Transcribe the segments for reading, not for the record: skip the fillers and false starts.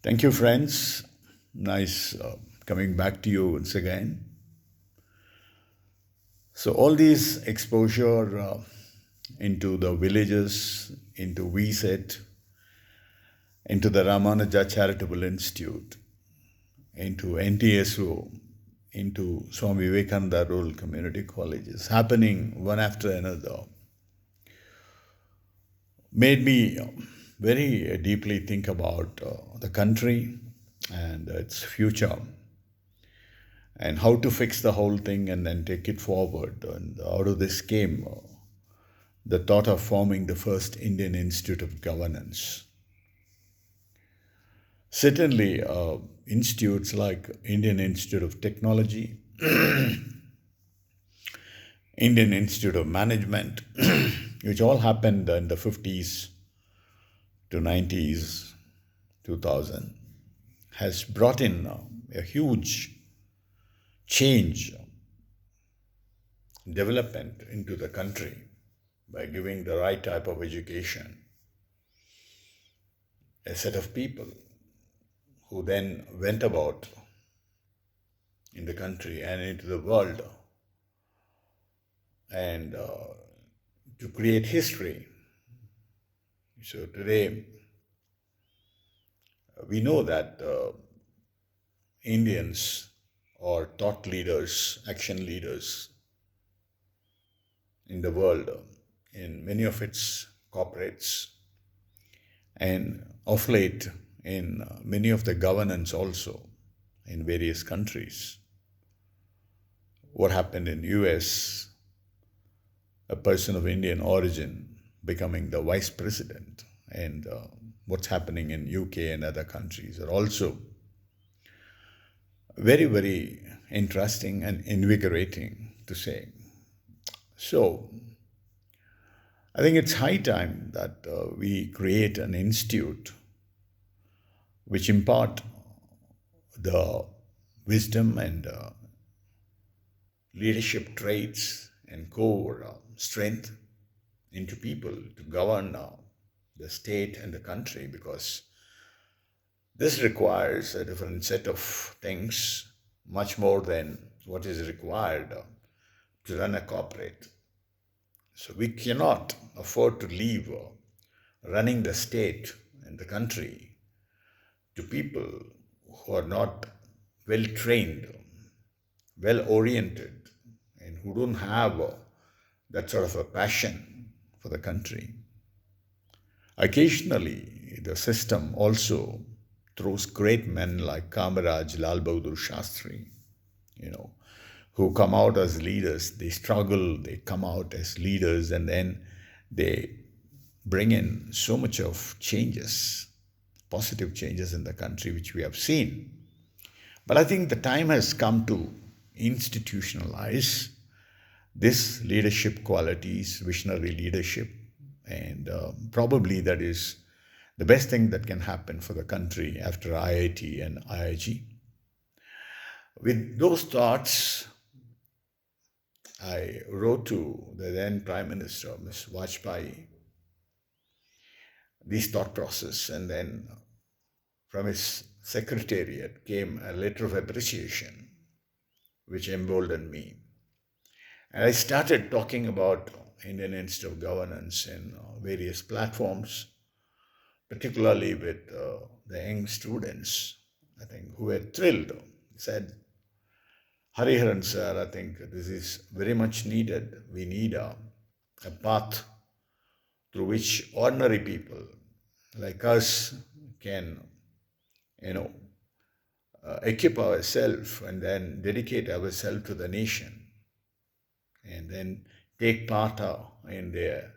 Thank you, friends. Nice coming back to you once again. So, all these exposure into the villages, into VSET, into the Ramanuja Charitable Institute, into NTSO, into Swami Vivekananda Rural Community Colleges, happening one after another, made me very deeply think about the country and its future and how to fix the whole thing and then take it forward. And out of this came the thought of forming the first Indian Institute of Governance. Certainly, institutes like Indian Institute of Technology, Indian Institute of Management, which all happened in the 50s to 90s, 2000, has brought in a huge change, development into the country by giving the right type of education. A set of people who then went about in the country and into the world and to create history. So today, we know that Indians are thought leaders, action leaders in the world, in many of its corporates, and of late in many of the governance also in various countries. What happened in US, a person of Indian origin becoming the vice president, and what's happening in UK and other countries are also very, very interesting and invigorating to say. So, I think it's high time that we create an institute which impart the wisdom and leadership traits and core strength into people to govern the state and the country, because this requires a different set of things, much more than what is required to run a corporate. So we cannot afford to leave running the state and the country to people who are not well trained, well oriented, and who don't have that sort of a passion for the country. Occasionally, the system also throws great men like Kamaraj, Lal Bahadur Shastri, who come out as leaders. They struggle, they come out as leaders, and then they bring in so much of changes, positive changes in the country, which we have seen. But I think the time has come to institutionalize this leadership qualities, visionary leadership, and probably that is the best thing that can happen for the country after IIT and IIG. With those thoughts, I wrote to the then Prime Minister, Ms. Vajpayee, this thought process, and then from his secretariat came a letter of appreciation, which emboldened me. And I started talking about Indian Institute of Governance in various platforms, particularly with the young students, I think, who were thrilled. Said, Hariharan sir, I think this is very much needed. We need a path through which ordinary people like us can, equip ourselves and then dedicate ourselves to the nation, and then take part in the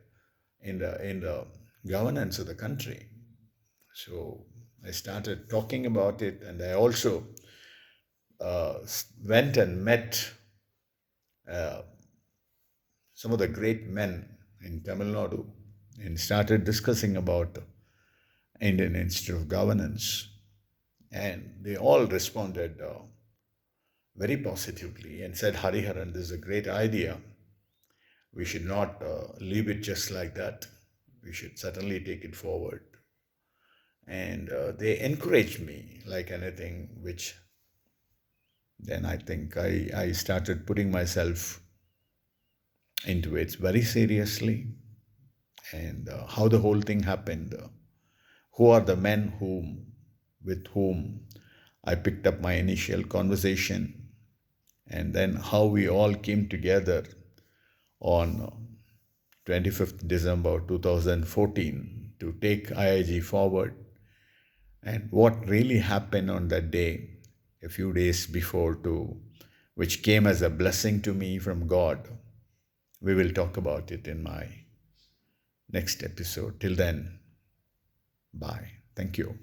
governance of the country. So I started talking about it, and I also went and met some of the great men in Tamil Nadu and started discussing about Indian Institute of Governance. And they all responded very positively and said, Hariharan, this is a great idea. We should not leave it just like that. We should certainly take it forward. and they encouraged me like anything, which then I think I started putting myself into it very seriously, and how the whole thing happened, who are the men with whom I picked up my initial conversation, and then how we all came together on 25th December 2014 to take IIG forward, and what really happened on that day, a few days before, to which came as a blessing to me from God. We will talk about it in my next episode. Till then, bye. Thank you.